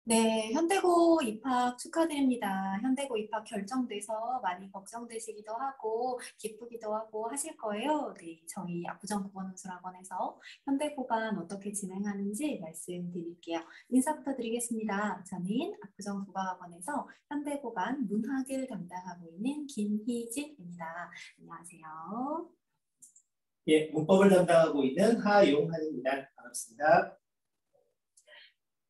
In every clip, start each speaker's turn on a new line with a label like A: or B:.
A: 네, 현대고 입학 축하드립니다. 현대고 입학 결정돼서 많이 걱정되시기도 하고 기쁘기도 하고 하실 거예요. 네, 저희 압구정국어논술학원에서 현대고반 어떻게 진행하는지 말씀드릴게요. 인사부터 드리겠습니다. 저는 압구정국어학원에서 현대고반 문학을 담당하고 있는 김희진입니다. 안녕하세요.
B: 예, 문법을 담당하고 있는 하용한입니다. 반갑습니다.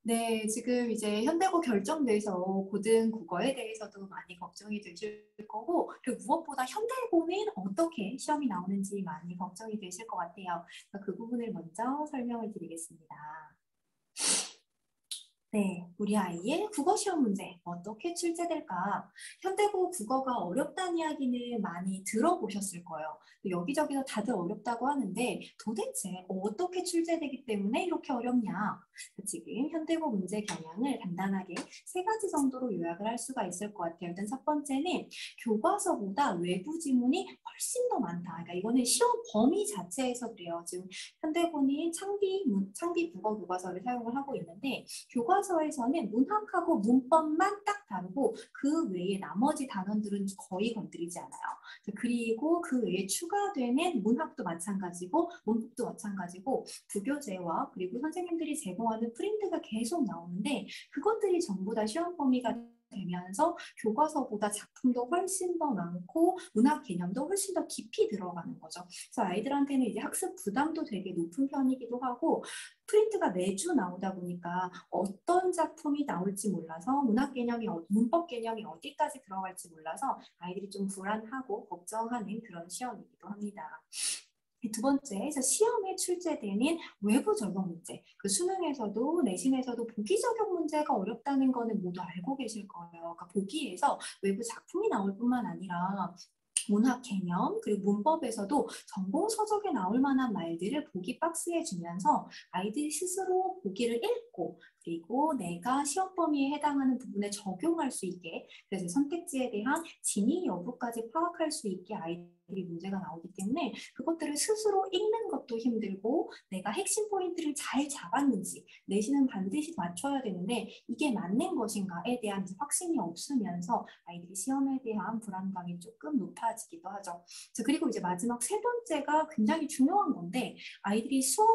A: 네, 지금 이제 현대고 결정돼서 고등 국어에 대해서도 많이 걱정이 되실 거고, 그리고 무엇보다 현대고는 어떻게 시험이 나오는지 많이 걱정이 되실 것 같아요. 그 부분을 먼저 설명을 드리겠습니다. 네, 우리 아이의 국어시험 문제 어떻게 출제될까? 현대고 국어가 어렵다는 이야기는 많이 들어보셨을 거예요. 여기저기서 다들 어렵다고 하는데 도대체 어떻게 출제되기 때문에 이렇게 어렵냐? 지금 현대고 문제 경향을 간단하게 세 가지 정도로 요약을 할 수가 있을 것 같아요. 일단 첫 번째는 교과서보다 외부 지문이 훨씬 더 많다. 그러니까 이거는 시험 범위 자체에서 그래요. 지금 현대고는 창비 국어 교과서를 사용을 하고 있는데 교과서에서는 문학하고 문법만 딱 다르고 그 외에 나머지 단원들은 거의 건드리지 않아요. 그리고 그 외에 추가되는 문학도 마찬가지고 문법도 마찬가지고 부교재와 그리고 선생님들이 제공하는 프린트가 계속 나오는데 그것들이 전부 다 시험 범위가 되면서 교과서보다 작품도 훨씬 더 많고 문학 개념도 훨씬 더 깊이 들어가는 거죠. 그래서 아이들한테는 이제 학습 부담도 되게 높은 편이기도 하고 프린트가 매주 나오다 보니까 어떤 작품이 나올지 몰라서 문학 개념이 문법 개념이 어디까지 들어갈지 몰라서 아이들이 좀 불안하고 걱정하는 그런 시험이기도 합니다. 두 번째, 그래서 시험에 출제되는 외부 적용 문제. 그 수능에서도 내신에서도 보기 적용 문제가 어렵다는 거는 모두 알고 계실 거예요. 그러니까 보기에서 외부 작품이 나올 뿐만 아니라 문학 개념 그리고 문법에서도 전공 서적에 나올 만한 말들을 보기 박스에 주면서 아이들이 스스로 보기를 읽고 그리고 내가 시험 범위에 해당하는 부분에 적용할 수 있게 그래서 선택지에 대한 진위 여부까지 파악할 수 있게 아이들이 문제가 나오기 때문에 그것들을 스스로 읽는 것도 힘들고 내가 핵심 포인트를 잘 잡았는지 내신은 반드시 맞춰야 되는데 이게 맞는 것인가에 대한 확신이 없으면서 아이들이 시험에 대한 불안감이 조금 높아지기도 하죠. 그리고 이제 마지막 세 번째가 굉장히 중요한 건데 아이들이 시험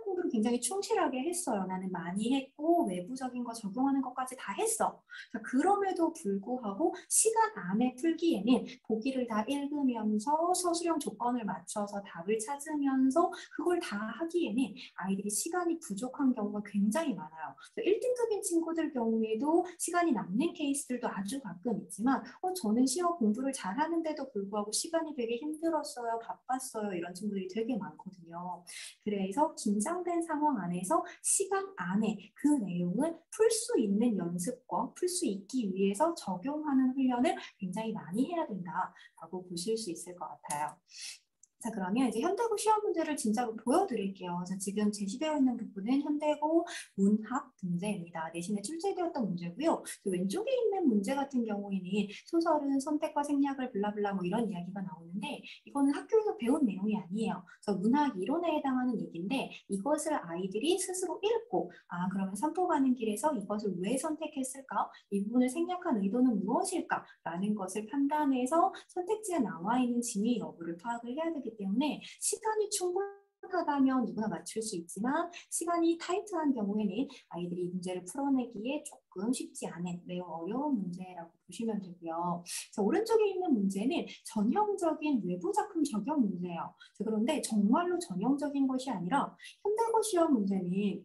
A: 공부를 굉장히 충실하게 했어요. 나는 많이 했고 외부적인 거 적용하는 것까지 다 했어. 그럼에도 불구하고 시간 안에 풀기에는 보기를 다 읽으면서 서술형 조건을 맞춰서 답을 찾으면서 그걸 다 하기에는 아이들이 시간이 부족한 경우가 굉장히 많아요. 1등급인 친구들 경우에도 시간이 남는 케이스들도 아주 가끔 있지만 저는 시험 공부를 잘하는데도 불구하고 시간이 되게 힘들었어요. 바빴어요. 이런 친구들이 되게 많거든요. 그래서 긴장된 상황 안에서 시간 안에 그 내용을 풀 수 있는 연습과 풀 수 있기 위해서 적용하는 훈련을 굉장히 많이 해야 된다라고 보실 수 있을 것 같아요. 자, 그러면 이제 현대고 시험 문제를 진짜로 보여드릴게요. 그래서 지금 제시되어 있는 부분은 현대고 문학 문제입니다. 내신에 출제되었던 문제고요. 왼쪽에 있는 문제 같은 경우에는 소설은 선택과 생략을 블라블라 뭐 이런 이야기가 나오는데 이거는 학교에서 배운 내용이 아니에요. 그래서 문학 이론에 해당하는 얘기인데 이것을 아이들이 스스로 읽고 그러면 산보 가는 길에서 이것을 왜 선택했을까? 이 부분을 생략한 의도는 무엇일까? 라는 것을 판단해서 선택지에 나와 있는 진위 여부를 파악을 해야 되기 때문에 시간이 충분하다면 누구나 맞출 수 있지만 시간이 타이트한 경우에는 아이들이 이 문제를 풀어내기에 조금 쉽지 않은 매우 어려운 문제라고 보시면 되고요. 자, 오른쪽에 있는 문제는 전형적인 외부 작품 적용 문제예요. 자, 그런데 정말로 전형적인 것이 아니라 현대고 시험 문제는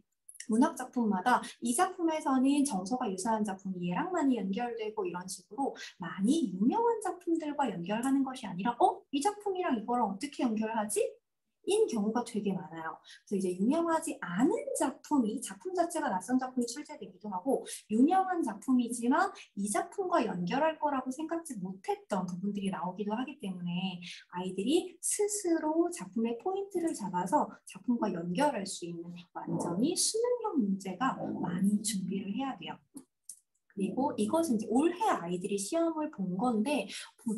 A: 문학 작품마다 이 작품에서는 정서가 유사한 작품이 얘랑 많이 연결되고 이런 식으로 많이 유명한 작품들과 연결하는 것이 아니라 이 작품이랑 이거랑 어떻게 연결하지? 인 경우가 되게 많아요. 그래서 이제 유명하지 않은 작품이 작품 자체가 낯선 작품이 출제되기도 하고 유명한 작품이지만 이 작품과 연결할 거라고 생각지 못했던 부분들이 나오기도 하기 때문에 아이들이 스스로 작품의 포인트를 잡아서 작품과 연결할 수 있는 완전히 수능형 문제가 많이 준비를 해야 돼요. 그리고 이것은 이제 올해 아이들이 시험을 본 건데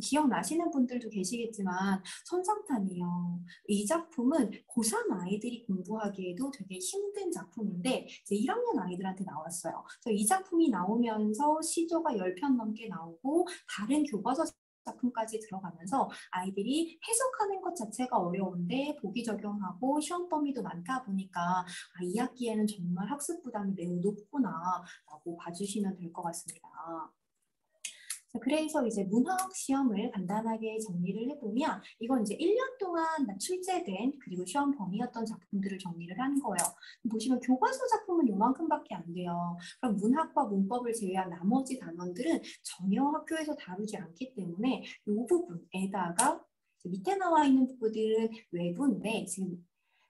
A: 기억나시는 분들도 계시겠지만 선상탄이에요. 이 작품은 고3 아이들이 공부하기에도 되게 힘든 작품인데 이제 1학년 아이들한테 나왔어요. 그래서 이 작품이 나오면서 시조가 10편 넘게 나오고 다른 교과서 작품까지 들어가면서 아이들이 해석하는 것 자체가 어려운데 보기 적용하고 시험 범위도 많다 보니까 2학기에는 정말 학습 부담이 매우 높구나라고 봐주시면 될 것 같습니다. 그래서 이제 문학 시험을 간단하게 정리를 해보면 이건 이제 1년 동안 출제된 그리고 시험 범위였던 작품들을 정리를 한 거예요. 보시면 교과서 작품은 요만큼밖에 안 돼요. 그럼 문학과 문법을 제외한 나머지 단원들은 전혀 학교에서 다루지 않기 때문에 이 부분에다가 밑에 나와 있는 부분들은 외부인데 지금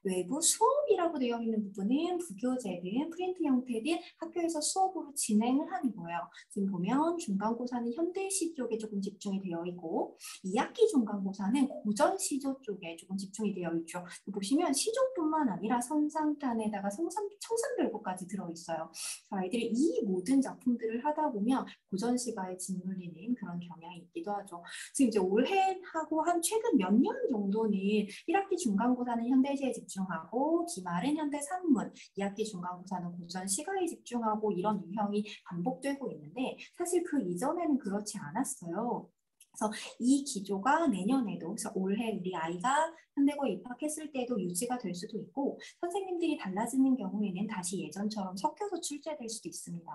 A: 외부 수업이라고 되어 있는 부분은 부교재든 프린트 형태든 학교에서 수업으로 진행을 하는 거예요. 지금 보면 중간고사는 현대시 쪽에 조금 집중이 되어 있고 2학기 중간고사는 고전시조 쪽에 조금 집중이 되어 있죠. 보시면 시조뿐만 아니라 선상탄에다가 청산별고까지 들어있어요. 아이들이 이 모든 작품들을 하다 보면 고전시가에 짓눌리는 그런 경향이 있기도 하죠. 지금 이제 올해 하고 한 최근 몇 년 정도는 1학기 중간고사는 현대시에 집중하고 기말은 현대 산문, 2학기 중간고사는 고전 시가에 집중하고 이런 유형이 반복되고 있는데 사실 그 이전에는 그렇지 않았어요. 그래서 이 기조가 내년에도, 그래서 올해 우리 아이가 현대고에 입학했을 때도 유지가 될 수도 있고 선생님들이 달라지는 경우에는 다시 예전처럼 섞여서 출제될 수도 있습니다.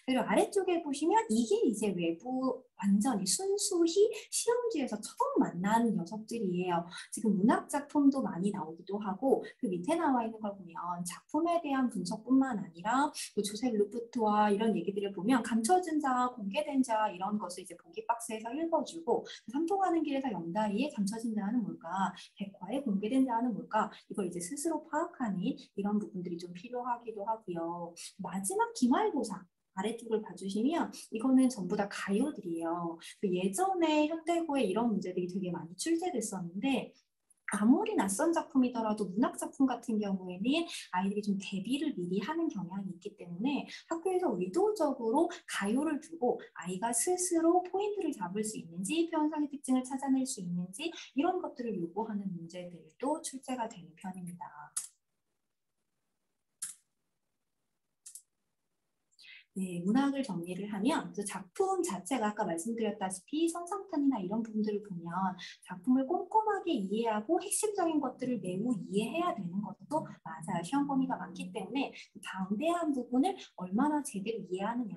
A: 그리고 아래쪽에 보시면 이게 이제 외부 완전히 순수히 시험지에서 처음 만나는 녀석들이에요. 지금 문학 작품도 많이 나오기도 하고 그 밑에 나와 있는 걸 보면 작품에 대한 분석뿐만 아니라 또 조셉 루프트와 이런 얘기들을 보면 감춰진 자, 공개된 자 이런 것을 이제 보기 박스에서 읽어주고 삼통하는 길에서 영다이에 감춰진 자는 뭘까? 백화에 공개된 자는 뭘까? 이걸 이제 스스로 파악하는 이런 부분들이 좀 필요하기도 하고요. 마지막 기말고사 아래쪽을 봐주시면 이거는 전부 다 가요들이에요. 예전에 현대고에 이런 문제들이 되게 많이 출제됐었는데 아무리 낯선 작품이더라도 문학 작품 같은 경우에는 아이들이 좀 대비를 미리 하는 경향이 있기 때문에 학교에서 의도적으로 가요를 두고 아이가 스스로 포인트를 잡을 수 있는지 표현상의 특징을 찾아낼 수 있는지 이런 것들을 요구하는 문제들도 출제가 되는 편입니다. 네, 문학을 정리를 하면 그 작품 자체가 아까 말씀드렸다시피 선상탄이나 이런 부분들을 보면 작품을 꼼꼼하게 이해하고 핵심적인 것들을 매우 이해해야 되는 것도 맞아요. 시험 범위가 많기 때문에 방대한 부분을 얼마나 제대로 이해하느냐.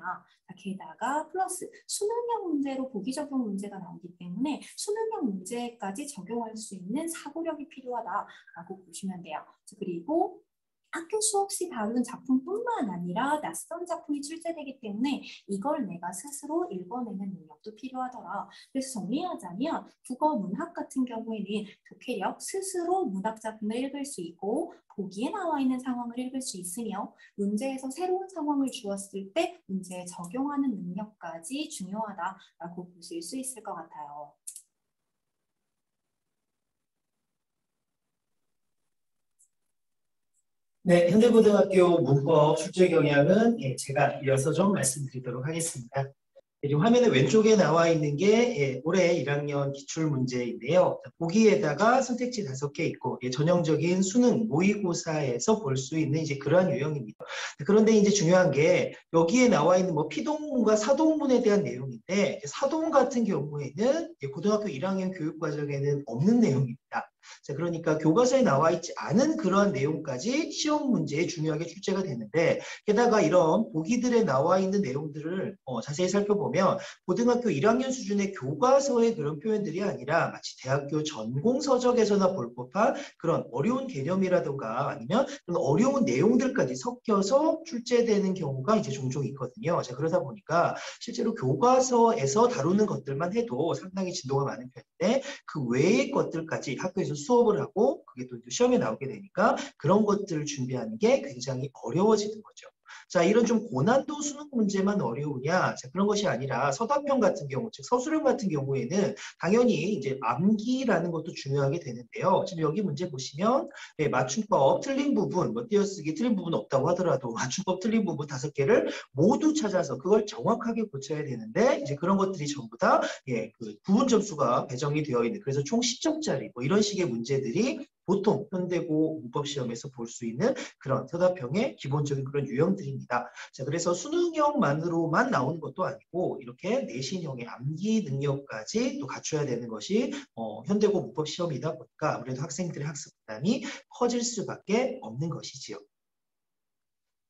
A: 게다가 플러스 수능형 문제로 보기 적용 문제가 나오기 때문에 수능형 문제까지 적용할 수 있는 사고력이 필요하다라고 보시면 돼요. 그리고 학교 수업 시 다룬 작품뿐만 아니라 낯선 작품이 출제되기 때문에 이걸 내가 스스로 읽어내는 능력도 필요하더라. 그래서 정리하자면 국어 문학 같은 경우에는 독해력, 스스로 문학 작품을 읽을 수 있고 보기에 나와 있는 상황을 읽을 수 있으며 문제에서 새로운 상황을 주었을 때 문제에 적용하는 능력까지 중요하다라고 보실 수 있을 것 같아요.
B: 네, 현대고등학교 문법 출제 경향은 제가 이어서 좀 말씀드리도록 하겠습니다. 지금 화면의 왼쪽에 나와 있는 게 올해 1학년 기출문제인데요. 보기에다가 선택지 5개 있고 전형적인 수능 모의고사에서 볼 수 있는 이제 그러한 유형입니다. 그런데 이제 중요한 게 여기에 나와 있는 뭐 피동문과 사동문에 대한 내용인데 사동 같은 경우에는 고등학교 1학년 교육과정에는 없는 내용입니다. 자, 그러니까 교과서에 나와 있지 않은 그러한 내용까지 시험 문제에 중요하게 출제가 되는데 게다가 이런 보기들에 나와 있는 내용들을 자세히 살펴보면 고등학교 1학년 수준의 교과서의 그런 표현들이 아니라 마치 대학교 전공 서적에서나 볼 법한 그런 어려운 개념이라든가 아니면 그런 어려운 내용들까지 섞여서 출제되는 경우가 이제 종종 있거든요. 자, 그러다 보니까 실제로 교과서에서 다루는 것들만 해도 상당히 진도가 많은 편인데 그 외의 것들까지 학교에서 수업을 하고 그게 또 시험에 나오게 되니까 그런 것들을 준비하는 게 굉장히 어려워지는 거죠. 자, 이런 좀 고난도 수능 문제만 어려우냐? 자, 그런 것이 아니라 서답형 같은 경우, 즉 서술형 같은 경우에는 당연히 이제 암기라는 것도 중요하게 되는데요. 지금 여기 문제 보시면 네, 맞춤법 틀린 부분, 뭐 띄어쓰기 틀린 부분 없다고 하더라도 맞춤법 틀린 부분 5개를 모두 찾아서 그걸 정확하게 고쳐야 되는데 이제 그런 것들이 전부 다 예, 그 부분 점수가 배정이 되어 있는 그래서 총 10점짜리 뭐 이런 식의 문제들이 보통 현대고 문법 시험에서 볼 수 있는 그런 서답형의 기본적인 그런 유형들입니다. 자, 그래서 수능형만으로만 나오는 것도 아니고 이렇게 내신형의 암기 능력까지 또 갖춰야 되는 것이 현대고 문법 시험이다 보니까 아무래도 학생들의 학습 부담이 커질 수밖에 없는 것이지요.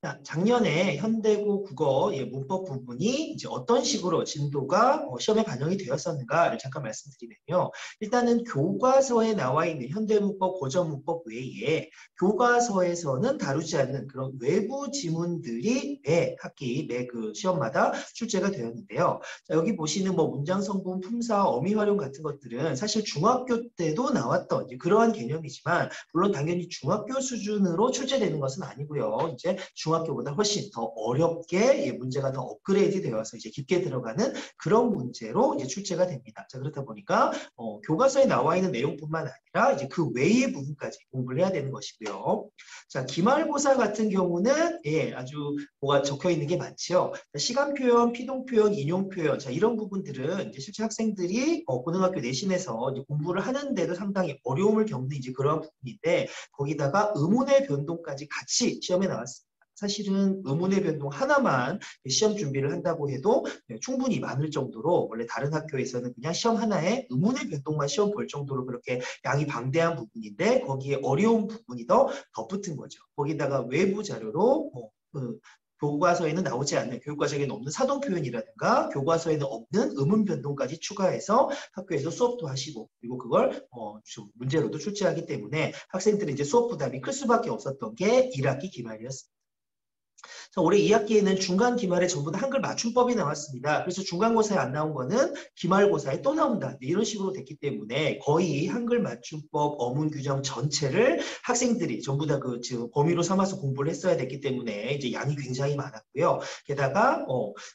B: 자, 작년에 현대고 국어 문법 부분이 이제 어떤 식으로 진도가 시험에 반영이 되었었는가를 잠깐 말씀드리면요. 일단은 교과서에 나와 있는 현대문법, 고전문법 외에 교과서에서는 다루지 않는 그런 외부 지문들이 매 학기, 매 그 시험마다 출제가 되었는데요. 자, 여기 보시는 뭐 문장 성분, 품사, 어미 활용 같은 것들은 사실 중학교 때도 나왔던 이제 그러한 개념이지만 물론 당연히 중학교 수준으로 출제되는 것은 아니고요. 이제 중학교보다 훨씬 더 어렵게 문제가 더 업그레이드 되어서 이제 깊게 들어가는 그런 문제로 이제 출제가 됩니다. 자, 그렇다 보니까 교과서에 나와 있는 내용뿐만 아니라 이제 그 외의 부분까지 공부를 해야 되는 것이고요. 자, 기말고사 같은 경우는 아주 뭐가 적혀 있는 게 많죠. 시간 표현, 피동 표현, 인용 표현, 자, 이런 부분들은 이제 실제 학생들이 고등학교 내신에서 이제 공부를 하는데도 상당히 어려움을 겪는 이제 그런 부분인데 거기다가 의문의 변동까지 같이 시험에 나왔습니다. 사실은 의문의 변동 하나만 시험 준비를 한다고 해도 충분히 많을 정도로 원래 다른 학교에서는 그냥 시험 하나에 의문의 변동만 시험 볼 정도로 그렇게 양이 방대한 부분인데 거기에 어려운 부분이 더 덧붙은 거죠. 거기다가 외부 자료로 교과서에는 나오지 않는 교육과정에는 없는 사동 표현이라든가 교과서에는 없는 의문 변동까지 추가해서 학교에서 수업도 하시고 그리고 그걸 좀 문제로도 출제하기 때문에 학생들은 이제 수업 부담이 클 수밖에 없었던 게 1학기 기말이었습니다. 올해 2학기에는 중간 기말에 전부 다 한글 맞춤법이 나왔습니다. 그래서 중간고사에 안 나온 거는 기말고사에 또 나온다. 이런 식으로 됐기 때문에 거의 한글 맞춤법 어문 규정 전체를 학생들이 전부 다 그 지금 범위로 삼아서 공부를 했어야 됐기 때문에 이제 양이 굉장히 많았고요. 게다가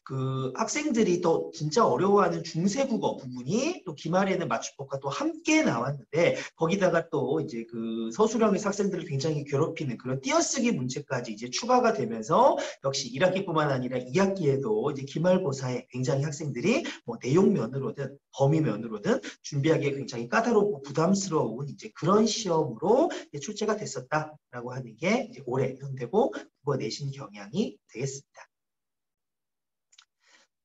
B: 그 학생들이 또 진짜 어려워하는 중세국어 부분이 또 기말에는 맞춤법과 또 함께 나왔는데 거기다가 또 이제 그 서술형에서 학생들을 굉장히 괴롭히는 그런 띄어쓰기 문제까지 이제 추가가 되면서 역시 1학기뿐만 아니라 2학기에도 이제 기말고사에 굉장히 학생들이 뭐 내용면으로든 범위면으로든 준비하기에 굉장히 까다롭고 부담스러운 이제 그런 시험으로 이제 출제가 됐었다라고 하는 게 이제 올해 현대고 국어 내신 경향이 되겠습니다.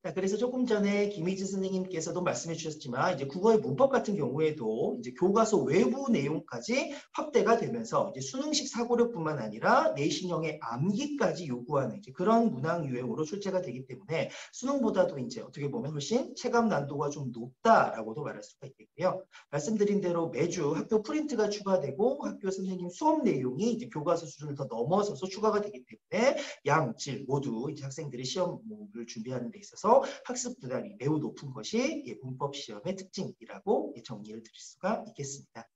B: 자, 그래서 조금 전에 김희지 선생님께서도 말씀해 주셨지만 이제 국어의 문법 같은 경우에도 이제 교과서 외부 내용까지 확대가 되면서 이제 수능식 사고력뿐만 아니라 내신형의 암기까지 요구하는 이제 그런 문항 유형으로 출제가 되기 때문에 수능보다도 이제 어떻게 보면 훨씬 체감 난도가 좀 높다라고도 말할 수가 있겠고요. 말씀드린 대로 매주 학교 프린트가 추가되고 학교 선생님 수업 내용이 이제 교과서 수준을 더 넘어서서 추가가 되기 때문에 양, 질 모두 이제 학생들이 시험을 준비하는 데 있어서 학습 부담이 매우 높은 것이 문법 시험의 특징이라고 정리를 드릴 수가 있겠습니다.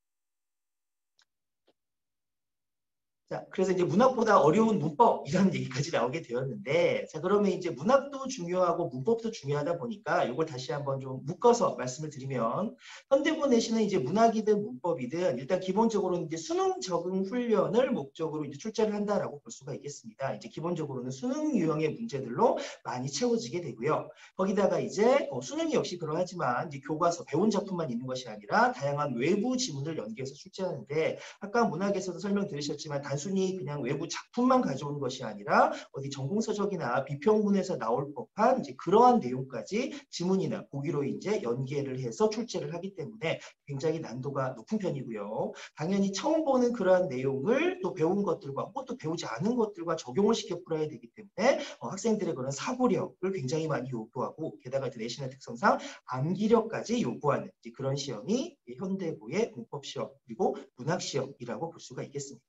B: 자, 그래서 이제 문학보다 어려운 문법이라는 얘기까지 나오게 되었는데, 자, 그러면 이제 문학도 중요하고 문법도 중요하다 보니까 이걸 다시 한번 좀 묶어서 말씀을 드리면, 현대고 내신은 이제 문학이든 문법이든 일단 기본적으로는 이제 수능 적응 훈련을 목적으로 이제 출제를 한다라고 볼 수가 있겠습니다. 이제 기본적으로는 수능 유형의 문제들로 많이 채워지게 되고요. 거기다가 이제 수능이 역시 그러하지만 이제 교과서 배운 작품만 있는 것이 아니라 다양한 외부 지문을 연계해서 출제하는데, 아까 문학에서도 설명 들으셨지만 단순히 그냥 외부 작품만 가져온 것이 아니라 어디 전공서적이나 비평문에서 나올 법한 이제 그러한 내용까지 지문이나 보기로 이제 연계를 해서 출제를 하기 때문에 굉장히 난도가 높은 편이고요. 당연히 처음 보는 그러한 내용을 또 배운 것들과 또 배우지 않은 것들과 적용을 시켜 풀어야 되기 때문에 학생들의 그런 사고력을 굉장히 많이 요구하고 게다가 내신의 특성상 암기력까지 요구하는 그런 시험이 현대고의 문법시험 그리고 문학시험이라고 볼 수가 있겠습니다.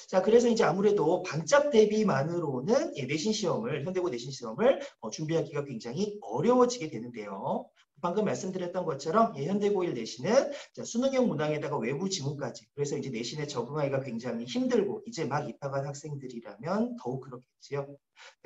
B: 자, 그래서 이제 아무래도 반짝 대비만으로는 내신 시험을, 현대고 내신 시험을 준비하기가 굉장히 어려워지게 되는데요. 방금 말씀드렸던 것처럼 현대고 1 내신은 수능형 문항에다가 외부 지문까지 그래서 이제 내신에 적응하기가 굉장히 힘들고 이제 막 입학한 학생들이라면 더욱 그렇겠지요.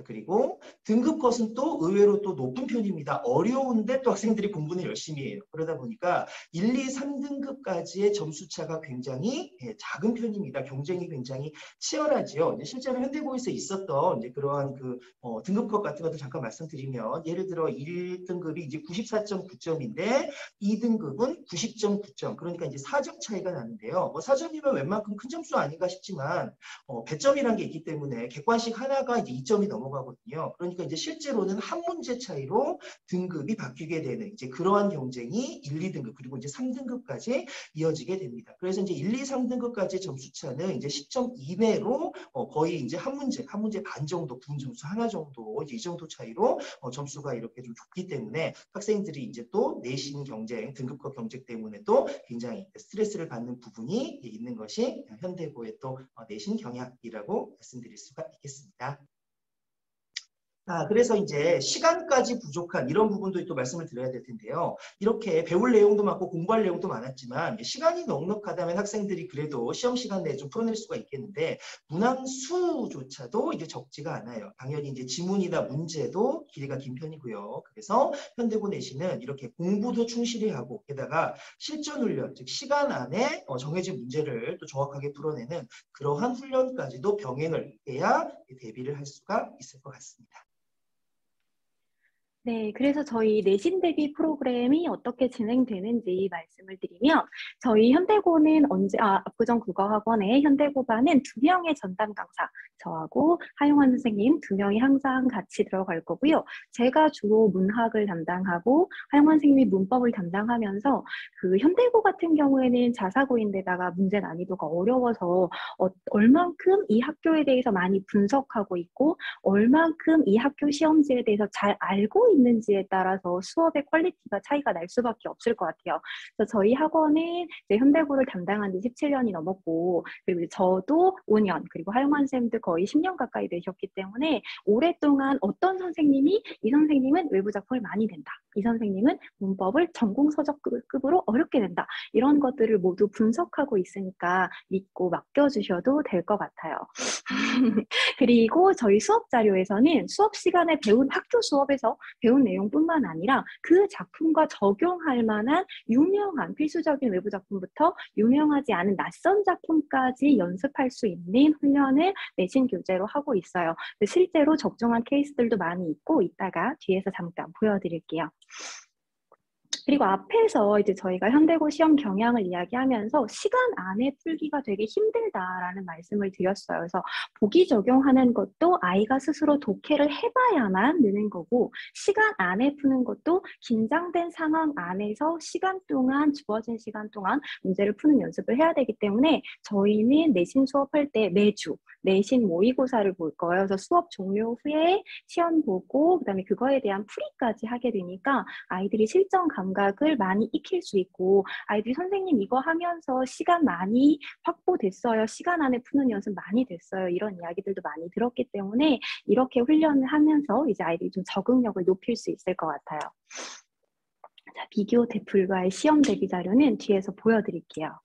B: 그리고 등급 컷은 또 의외로 또 높은 편입니다. 어려운데 또 학생들이 공부는 열심히 해요. 그러다 보니까 1, 2, 3등급까지의 점수 차가 굉장히 작은 편입니다. 경쟁이 굉장히 치열하지요. 실제로 현대고에서 있었던 이제 그러한 그 등급 컷 같은 것도 잠깐 말씀드리면 예를 들어 1등급이 이제 94.9점인데 2등급은 90.9점. 그러니까 이제 4점 차이가 나는데요. 뭐 4점이면 웬만큼 큰 점수 아닌가 싶지만 배점이라는 게 있기 때문에 객관식 하나가 이제 2점이 넘어가거든요. 그러니까 이제 실제로는 한 문제 차이로 등급이 바뀌게 되는 이제 그러한 경쟁이 1, 2등급 그리고 이제 3등급까지 이어지게 됩니다. 그래서 이제 1, 2, 3등급까지 점수 차는 이제 10점 이내로 거의 이제 한 문제 반 정도, 분 점수 하나 정도 이제 이 정도 차이로 점수가 이렇게 좀 좁기 때문에 학생들이 이제 또 내신 경쟁, 등급컷 경쟁 때문에 또 굉장히 스트레스를 받는 부분이 있는 것이 현대고의 또 내신 경향이라고 말씀드릴 수가 있겠습니다. 그래서 이제 시간까지 부족한 이런 부분도 또 말씀을 드려야 될 텐데요. 이렇게 배울 내용도 많고 공부할 내용도 많았지만 시간이 넉넉하다면 학생들이 그래도 시험 시간 내에 좀 풀어낼 수가 있겠는데 문항수조차도 이제 적지가 않아요. 당연히 이제 지문이나 문제도 길이가 긴 편이고요. 그래서 현대고 내신은 이렇게 공부도 충실히 하고 게다가 실전 훈련, 즉 시간 안에 정해진 문제를 또 정확하게 풀어내는 그러한 훈련까지도 병행을 해야 대비를 할 수가 있을 것 같습니다.
C: 네, 그래서 저희 내신 대비 프로그램이 어떻게 진행되는지 말씀을 드리면 저희 현대고는 압구정 국어학원의 현대고반은 2명의 전담 강사, 저하고 하용환 선생님 2명이 항상 같이 들어갈 거고요. 제가 주로 문학을 담당하고 하용환 선생님이 문법을 담당하면서 그 현대고 같은 경우에는 자사고인데다가 문제 난이도가 어려워서 얼만큼 이 학교에 대해서 많이 분석하고 있고 얼만큼 이 학교 시험지에 대해서 잘 알고 있는지에 따라서 수업의 퀄리티가 차이가 날 수밖에 없을 것 같아요. 그래서 저희 학원은 이제 현대고를 담당한 지 17년이 넘었고 그리고 이제 저도 5년 그리고 하용환 쌤도 거의 10년 가까이 되셨기 때문에 오랫동안 어떤 선생님이 이 선생님은 외부 작품을 많이 낸다. 이 선생님은 문법을 전공 서적급으로 어렵게 낸다. 이런 것들을 모두 분석하고 있으니까 믿고 맡겨주셔도 될 것 같아요. 그리고 저희 수업 자료에서는 수업 시간에 배운 학교 수업에서 배운 내용뿐만 아니라 그 작품과 적용할 만한 유명한 필수적인 외부 작품부터 유명하지 않은 낯선 작품까지 연습할 수 있는 훈련을 내신 교재로 하고 있어요. 실제로 적중한 케이스들도 많이 있고 이따가 뒤에서 잠깐 보여드릴게요. 그리고 앞에서 이제 저희가 현대고 시험 경향을 이야기하면서 시간 안에 풀기가 되게 힘들다라는 말씀을 드렸어요. 그래서 보기 적용하는 것도 아이가 스스로 독해를 해봐야만 느는 거고 시간 안에 푸는 것도 긴장된 상황 안에서 주어진 시간 동안 문제를 푸는 연습을 해야 되기 때문에 저희는 내신 수업할 때 매주 내신 모의고사를 볼 거예요. 그래서 수업 종료 후에 시험 보고 그다음에 그거에 대한 풀이까지 하게 되니까 아이들이 실전 감각을 많이 익힐 수 있고 아이들이 선생님 이거 하면서 시간 많이 확보됐어요. 시간 안에 푸는 연습 많이 됐어요. 이런 이야기들도 많이 들었기 때문에 이렇게 훈련을 하면서 이제 아이들이 좀 적응력을 높일 수 있을 것 같아요. 자, 비교 불가의 시험 대비 자료는 뒤에서 보여드릴게요.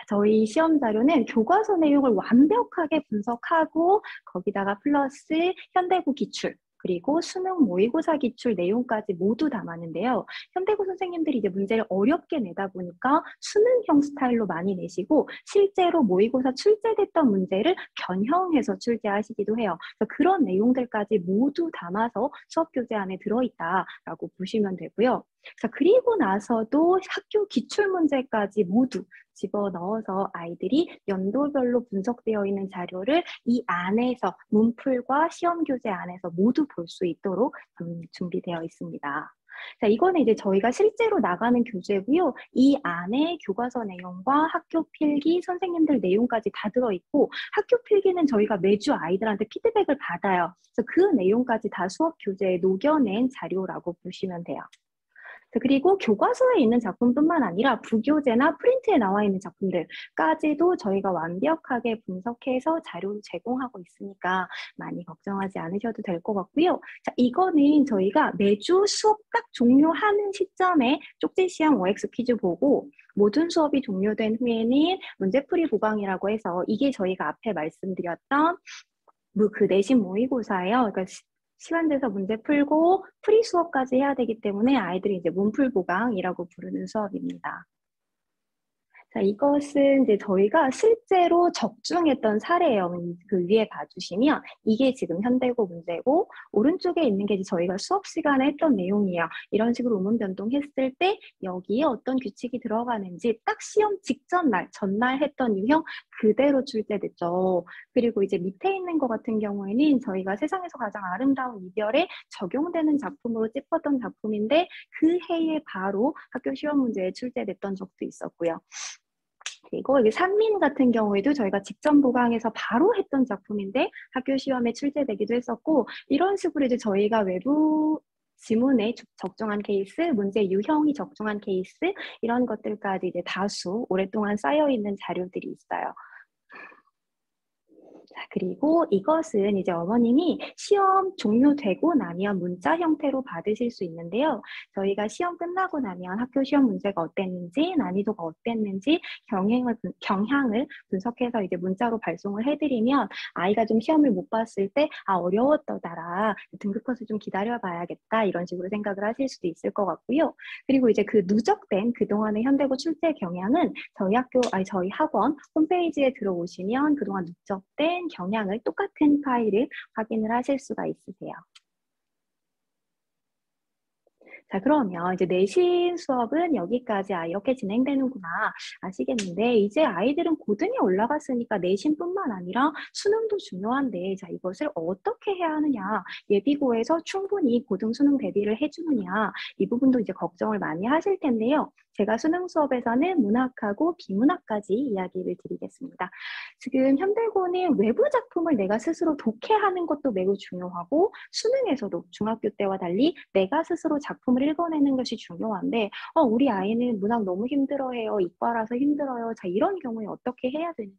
C: 저희 시험 자료는 교과서 내용을 완벽하게 분석하고 거기다가 플러스 현대고 기출 그리고 수능 모의고사 기출 내용까지 모두 담았는데요. 현대고 선생님들이 이제 문제를 어렵게 내다 보니까 수능형 스타일로 많이 내시고 실제로 모의고사 출제됐던 문제를 변형해서 출제하시기도 해요. 그래서 그런 내용들까지 모두 담아서 수업 교재 안에 들어있다라고 보시면 되고요. 자, 그리고 나서도 학교 기출 문제까지 모두 집어넣어서 아이들이 연도별로 분석되어 있는 자료를 이 안에서 문풀과 시험 교재 안에서 모두 볼 수 있도록 준비되어 있습니다. 자, 이거는 이제 저희가 실제로 나가는 교재고요. 이 안에 교과서 내용과 학교 필기, 선생님들 내용까지 다 들어있고 학교 필기는 저희가 매주 아이들한테 피드백을 받아요. 그래서 그 내용까지 다 수업 교재에 녹여낸 자료라고 보시면 돼요. 그리고 교과서에 있는 작품뿐만 아니라 부교재나 프린트에 나와 있는 작품들까지도 저희가 완벽하게 분석해서 자료를 제공하고 있으니까 많이 걱정하지 않으셔도 될 것 같고요. 자, 이거는 저희가 매주 수업 딱 종료하는 시점에 쪽지 시험 OX 퀴즈 보고 모든 수업이 종료된 후에는 문제풀이 보강이라고 해서 이게 저희가 앞에 말씀드렸던 그 내신 모의고사예요. 그러니까 시간 돼서 문제 풀고 풀이 수업까지 해야 되기 때문에 아이들이 이제 문풀 보강이라고 부르는 수업입니다. 자, 이것은 이제 저희가 실제로 적중했던 사례예요. 그 위에 봐주시면 이게 지금 현대고 문제고 오른쪽에 있는 게 이제 저희가 수업 시간에 했던 내용이에요. 이런 식으로 의문 변동했을 때 여기에 어떤 규칙이 들어가는지 딱 시험 직전 날, 전날 했던 유형 그대로 출제됐죠. 그리고 이제 밑에 있는 것 같은 경우에는 저희가 세상에서 가장 아름다운 이별에 적용되는 작품으로 찝었던 작품인데 그 해에 바로 학교 시험 문제에 출제됐던 적도 있었고요. 그리고 여기 산민 같은 경우에도 저희가 직전 보강해서 바로 했던 작품인데 학교 시험에 출제되기도 했었고 이런 식으로 이제 저희가 외부 지문에 적중한 케이스, 문제 유형이 적중한 케이스 이런 것들까지 이제 다수 오랫동안 쌓여 있는 자료들이 있어요. 자, 그리고 이것은 이제 어머님이 시험 종료되고 나면 문자 형태로 받으실 수 있는데요. 저희가 시험 끝나고 나면 학교 시험 문제가 어땠는지, 난이도가 어땠는지 경향을 분석해서 이제 문자로 발송을 해드리면 아이가 좀 시험을 못 봤을 때 어려웠더라, 등급컷을 좀 기다려봐야겠다 이런 식으로 생각을 하실 수도 있을 것 같고요. 그리고 이제 그 누적된 그동안의 현대고 출제 경향은 저희 학원 홈페이지에 들어오시면 그동안 누적된 경향을 똑같은 파일을 확인을 하실 수가 있으세요. 자, 그러면 이제 내신 수업은 여기까지 이렇게 진행되는구나 아시겠는데 이제 아이들은 고등에 올라갔으니까 내신뿐만 아니라 수능도 중요한데 자, 이것을 어떻게 해야 하느냐 예비고에서 충분히 고등 수능 대비를 해주느냐 이 부분도 이제 걱정을 많이 하실 텐데요. 제가 수능 수업에서는 문학하고 비문학까지 이야기를 드리겠습니다. 지금 현대고는 외부 작품을 내가 스스로 독해하는 것도 매우 중요하고 수능에서도 중학교 때와 달리 내가 스스로 작품을 읽어내는 것이 중요한데 우리 아이는 문학 너무 힘들어해요. 이과라서 힘들어요. 자, 이런 경우에 어떻게 해야 되느냐.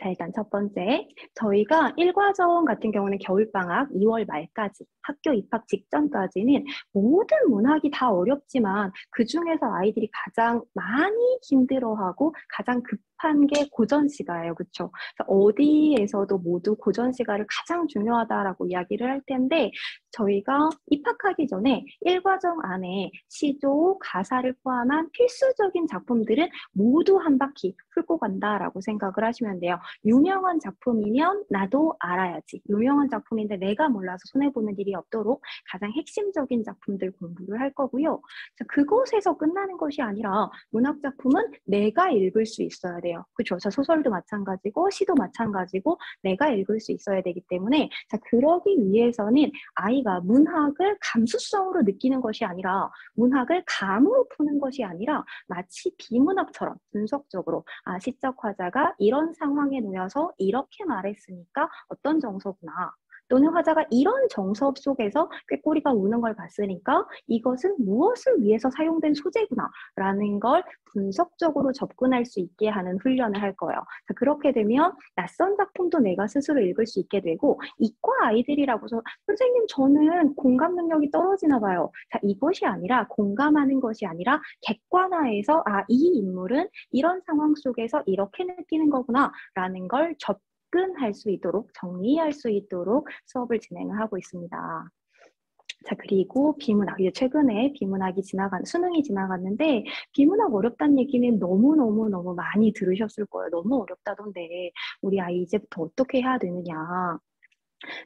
C: 자, 일단 첫 번째, 저희가 1과정 같은 경우는 겨울방학 2월 말까지, 학교 입학 직전까지는 모든 문학이 다 어렵지만 그중에서 아이들이 가장 많이 힘들어하고 가장 급한 게 고전시가예요. 그렇죠? 어디에서도 모두 고전시가를 가장 중요하다라고 이야기를 할 텐데 저희가 입학하기 전에 1과정 안에 시조, 가사를 포함한 필수적인 작품들은 모두 한 바퀴 풀고 간다라고 생각을 하시면 돼요. 유명한 작품이면 나도 알아야지. 유명한 작품인데 내가 몰라서 손해보는 일이 없도록 가장 핵심적인 작품들 공부를 할 거고요. 자, 그곳에서 끝나는 것이 아니라 문학 작품은 내가 읽을 수 있어야 돼요. 그렇죠? 자, 소설도 마찬가지고 시도 마찬가지고 내가 읽을 수 있어야 되기 때문에 자, 그러기 위해서는 아이가 문학을 감수성으로 느끼는 것이 아니라 문학을 감으로 푸는 것이 아니라 마치 비문학처럼 분석적으로 시적 화자가 이런 상황에 놓여서 이렇게 말했으니까 어떤 정서구나. 또는 화자가 이런 정서 속에서 꾀꼬리가 우는 걸 봤으니까 이것은 무엇을 위해서 사용된 소재구나 라는 걸 분석적으로 접근할 수 있게 하는 훈련을 할 거예요. 자, 그렇게 되면 낯선 작품도 내가 스스로 읽을 수 있게 되고 이과 아이들이라고서 선생님 저는 공감 능력이 떨어지나 봐요. 자, 이것이 아니라 공감하는 것이 아니라 객관화해서 이 인물은 이런 상황 속에서 이렇게 느끼는 거구나 라는 걸 접근할 수 있도록 정리할 수 있도록 수업을 진행을 하고 있습니다. 자, 그리고 비문학. 이제 최근에 비문학이 수능이 지나갔는데 비문학 어렵다는 얘기는 너무 많이 들으셨을 거예요. 너무 어렵다던데 우리 아이 이제부터 어떻게 해야 되느냐.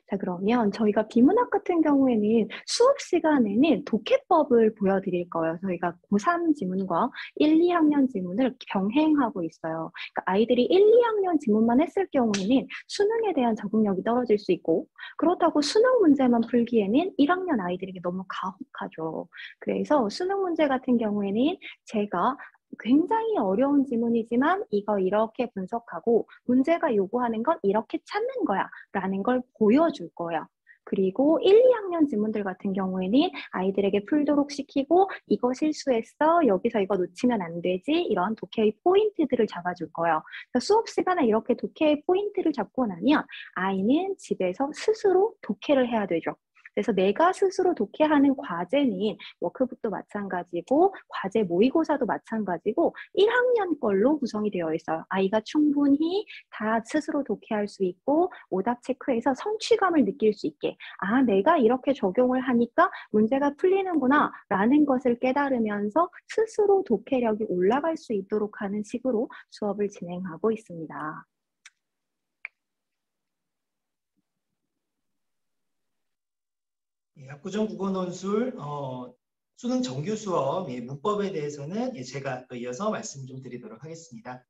C: 자, 그러면 저희가 비문학 같은 경우에는 수업 시간에는 독해법을 보여드릴 거예요. 저희가 고3 지문과 1, 2학년 지문을 병행하고 있어요. 그러니까 아이들이 1, 2학년 지문만 했을 경우에는 수능에 대한 적응력이 떨어질 수 있고 그렇다고 수능 문제만 풀기에는 1학년 아이들에게 너무 가혹하죠. 그래서 수능 문제 같은 경우에는 제가 굉장히 어려운 지문이지만 이거 이렇게 분석하고 문제가 요구하는 건 이렇게 찾는 거야 라는 걸 보여줄 거예요. 그리고 1, 2학년 지문들 같은 경우에는 아이들에게 풀도록 시키고 이거 실수했어, 여기서 이거 놓치면 안 되지, 이런 독해의 포인트들을 잡아줄 거예요. 수업 시간에 이렇게 독해의 포인트를 잡고 나면 아이는 집에서 스스로 독해를 해야 되죠. 그래서 내가 스스로 독해하는 과제는 워크북도 마찬가지고 과제 모의고사도 마찬가지고 1학년 걸로 구성이 되어 있어요. 아이가 충분히 다 스스로 독해할 수 있고 오답 체크해서 성취감을 느낄 수 있게 아, 내가 이렇게 적용을 하니까 문제가 풀리는구나 라는 것을 깨달으면서 스스로 독해력이 올라갈 수 있도록 하는 식으로 수업을 진행하고 있습니다.
B: 압구정 국어 논술 수능 정규 수업 문법에 대해서는 제가 또 이어서 말씀 좀 드리도록 하겠습니다.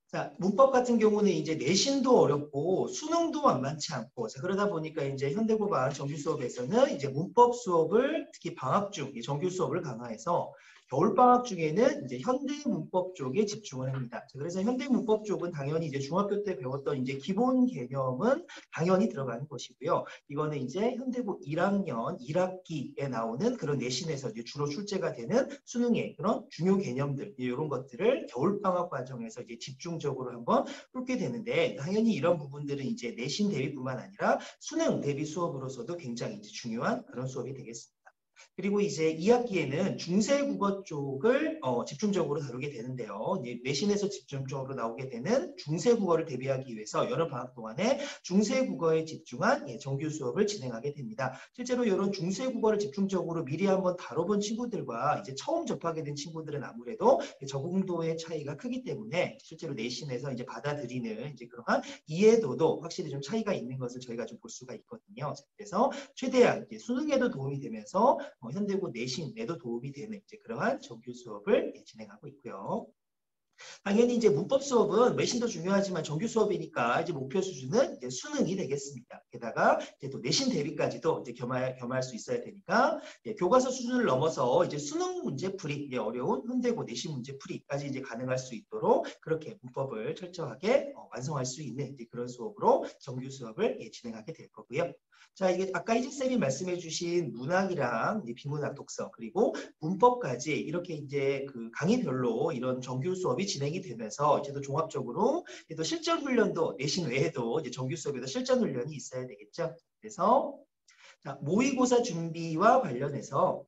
B: 자, 문법 같은 경우는 이제 내신도 어렵고 수능도 만만치 않고 자, 그러다 보니까 이제 현대고반 정규 수업에서는 이제 문법 수업을 특히 방학 중 정규 수업을 강화해서 겨울 방학 중에는 이제 현대 문법 쪽에 집중을 합니다. 자, 그래서 현대 문법 쪽은 당연히 이제 중학교 때 배웠던 이제 기본 개념은 당연히 들어가는 것이고요. 이거는 이제 현대고 1학년 1학기에 나오는 그런 내신에서 이제 주로 출제가 되는 수능의 그런 중요 개념들 이런 것들을 겨울 방학 과정에서 이제 집중적으로 한번 풀게 되는데 당연히 이런 부분들은 이제 내신 대비뿐만 아니라 수능 대비 수업으로서도 굉장히 이제 중요한 그런 수업이 되겠습니다. 그리고 이제 2학기에는 중세국어 쪽을 집중적으로 다루게 되는데요. 내신에서 집중적으로 나오게 되는 중세국어를 대비하기 위해서 여름방학 동안에 중세국어에 집중한 정규 수업을 진행하게 됩니다. 실제로 이런 중세국어를 집중적으로 미리 한번 다뤄본 친구들과 이제 처음 접하게 된 친구들은 아무래도 적응도의 차이가 크기 때문에 실제로 내신에서 이제 받아들이는 이제 그러한 이해도도 확실히 좀 차이가 있는 것을 저희가 좀 볼 수가 있거든요. 그래서 최대한 이제 수능에도 도움이 되면서 현대고 내신에도 도움이 되는 이제 그러한 정규 수업을 진행하고 있고요. 당연히 이제 문법 수업은 내신도 중요하지만 정규 수업이니까 이제 목표 수준은 이제 수능이 되겠습니다. 게다가 이제 또 내신 대비까지도 이제 겸할 수 있어야 되니까 교과서 수준을 넘어서 이제 수능 문제 풀이 어려운 현대고 내신 문제 풀이까지 이제 가능할 수 있도록 그렇게 문법을 철저하게 완성할 수 있는 이제 그런 수업으로 정규 수업을 진행하게 될 거고요. 자, 이게 아까 희진쌤이 말씀해 주신 문학이랑 비문학 독서 그리고 문법까지 이렇게 이제 그 강의별로 이런 정규 수업이 진행이 되면서 이제 또 종합적으로 또 실전 훈련도 내신 외에도 이제 정규 수업에도 실전 훈련이 있어야 되겠죠. 그래서 자, 모의고사 준비와 관련해서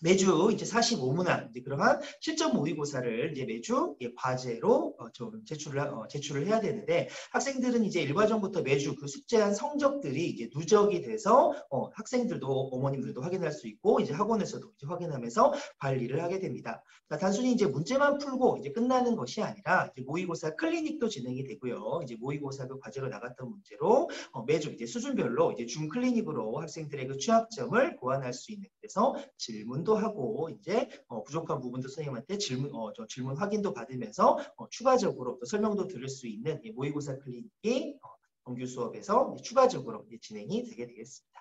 B: 매주 이제 45문항 이제 그러한 실전 모의고사를 이제 매주 과제로 좀 제출을 해야 되는데 학생들은 이제 일과전부터 매주 그 숙제한 성적들이 이제 누적이 돼서 학생들도 어머님들도 확인할 수 있고 이제 학원에서도 이제 확인하면서 관리를 하게 됩니다. 그러니까 단순히 이제 문제만 풀고 이제 끝나는 것이 아니라 이제 모의고사 클리닉도 진행이 되고요. 이제 모의고사 그 과제로 나갔던 문제로 매주 이제 수준별로 이제 줌 클리닉으로 학생들의 그 취약점을 보완할 수 있는 그래서 질문도 하고 이제 부족한 부분도 선생님한테 질문 확인도 받으면서 추가적으로 또 설명도 들을 수 있는 모의고사 클리닉이 정규 수업에서 추가적으로 진행이 되게 되겠습니다.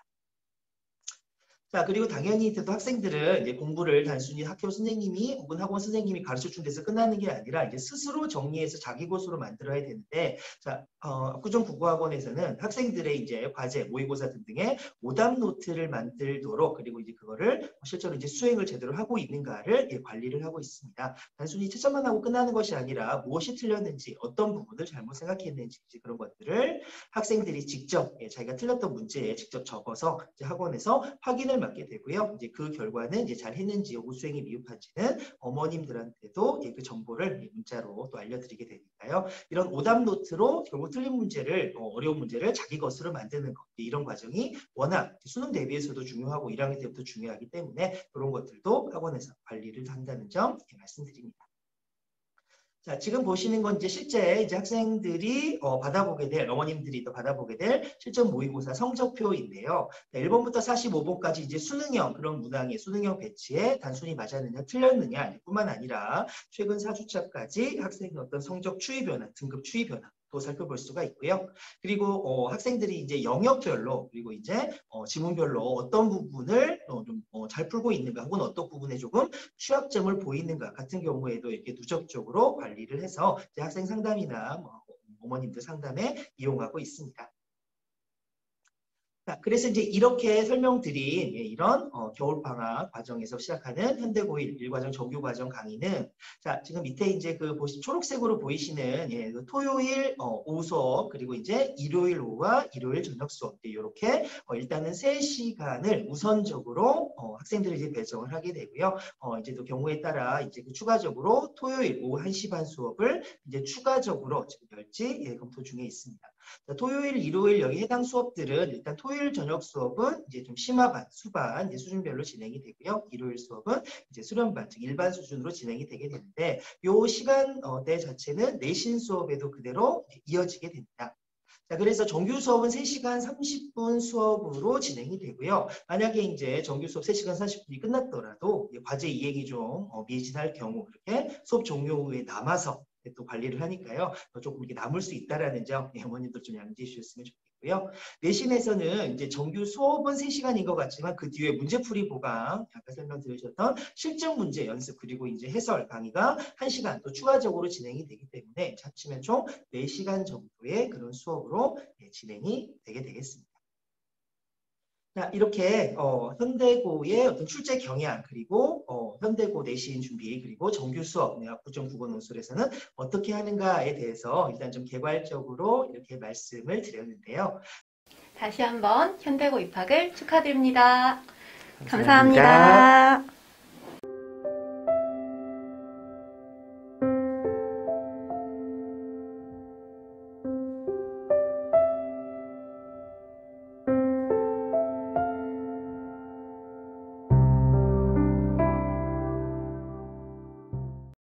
B: 자, 그리고 당연히 또 학생들은 이제 공부를 단순히 학교 선생님이 혹은 학원 선생님이 가르쳐준 데서 끝나는 게 아니라 이제 스스로 정리해서 자기 것으로 만들어야 되는데, 자, 압구정 국어학원에서는 학생들의 이제 과제, 모의고사 등등의 오답 노트를 만들도록 그리고 이제 그거를 실제로 이제 수행을 제대로 하고 있는가를 관리를 하고 있습니다. 단순히 채점만 하고 끝나는 것이 아니라 무엇이 틀렸는지, 어떤 부분을 잘못 생각했는지 그런 것들을 학생들이 직접 자기가 틀렸던 문제에 직접 적어서 이제 학원에서 확인을 맡게 되고요. 이제 그 결과는 이제 잘 했는지 혹은 수행이 미흡한지는 어머님들한테도 그 정보를 문자로 또 알려드리게 되니까요. 이런 오답 노트로 결국 틀린 문제를 어려운 문제를 자기 것으로 만드는 것 이런 과정이 워낙 수능 대비해서도 중요하고 1학년 때부터 중요하기 때문에 그런 것들도 학원에서 관리를 한다는 점 말씀드립니다. 자, 지금 보시는 건 이제 실제 이제 학생들이 받아보게 될, 어머님들이 또 받아보게 될 실전 모의고사 성적표인데요. 1번부터 45번까지 이제 수능형 그런 문항의 수능형 배치에 단순히 맞았느냐, 틀렸느냐, 뿐만 아니라 최근 4주차까지 학생의 어떤 성적 추이 변화, 등급 추이 변화, 또 살펴볼 수가 있고요. 그리고 학생들이 이제 영역별로 그리고 이제 지문별로 어떤 부분을 좀 잘 풀고 있는가 혹은 어떤 부분에 조금 취약점을 보이는가 같은 경우에도 이렇게 누적적으로 관리를 해서 이제 학생 상담이나 어머님들 상담에 이용하고 있습니다. 자, 그래서 이제 이렇게 설명드린 이런 겨울방학 과정에서 시작하는 현대고1 1과정 정규과정 강의는 자, 지금 밑에 이제 그 초록색으로 보이시는 그 토요일 오후 수업 그리고 이제 일요일 오후와 일요일 저녁 수업 이렇게 일단은 3시간을 우선적으로 학생들이 이제 배정을 하게 되고요. 이제 또 경우에 따라 이제 그 추가적으로 토요일 오후 1시 반 수업을 이제 추가적으로 지금 열지 검토 중에 있습니다. 토요일, 일요일 여기 해당 수업들은 일단 토요일 저녁 수업은 이제 좀 심화반, 수반 이제 수준별로 진행이 되고요. 일요일 수업은 이제 수련반, 즉 일반 수준으로 진행이 되게 되는데 요 시간대 자체는 내신 수업에도 그대로 이어지게 됩니다. 자, 그래서 정규 수업은 3시간 30분 수업으로 진행이 되고요. 만약에 이제 정규 수업 3시간 40분이 끝났더라도 과제 이행이 좀 미진할 경우 그렇게 수업 종료 후에 남아서 또 관리를 하니까요. 조금 이렇게 남을 수 있다라는 점 어머님들 좀 양지해 주셨으면 좋겠고요. 내신에서는 이제 정규 수업은 3시간인 것 같지만 그 뒤에 문제풀이 보강, 아까 설명드리셨던 실증 문제 연습 그리고 이제 해설 강의가 1시간 또 추가적으로 진행이 되기 때문에 합치면 총 4시간 정도의 그런 수업으로 진행이 되게 되겠습니다. 자, 이렇게 현대고의 어떤 출제 경향 그리고 현대고 내신 준비 그리고 정규 수업 압구정 국어 논술에서는 어떻게 하는가에 대해서 일단 좀 개괄적으로 이렇게 말씀을 드렸는데요.
C: 다시 한번 현대고 입학을 축하드립니다.
B: 감사합니다.
C: 감사합니다.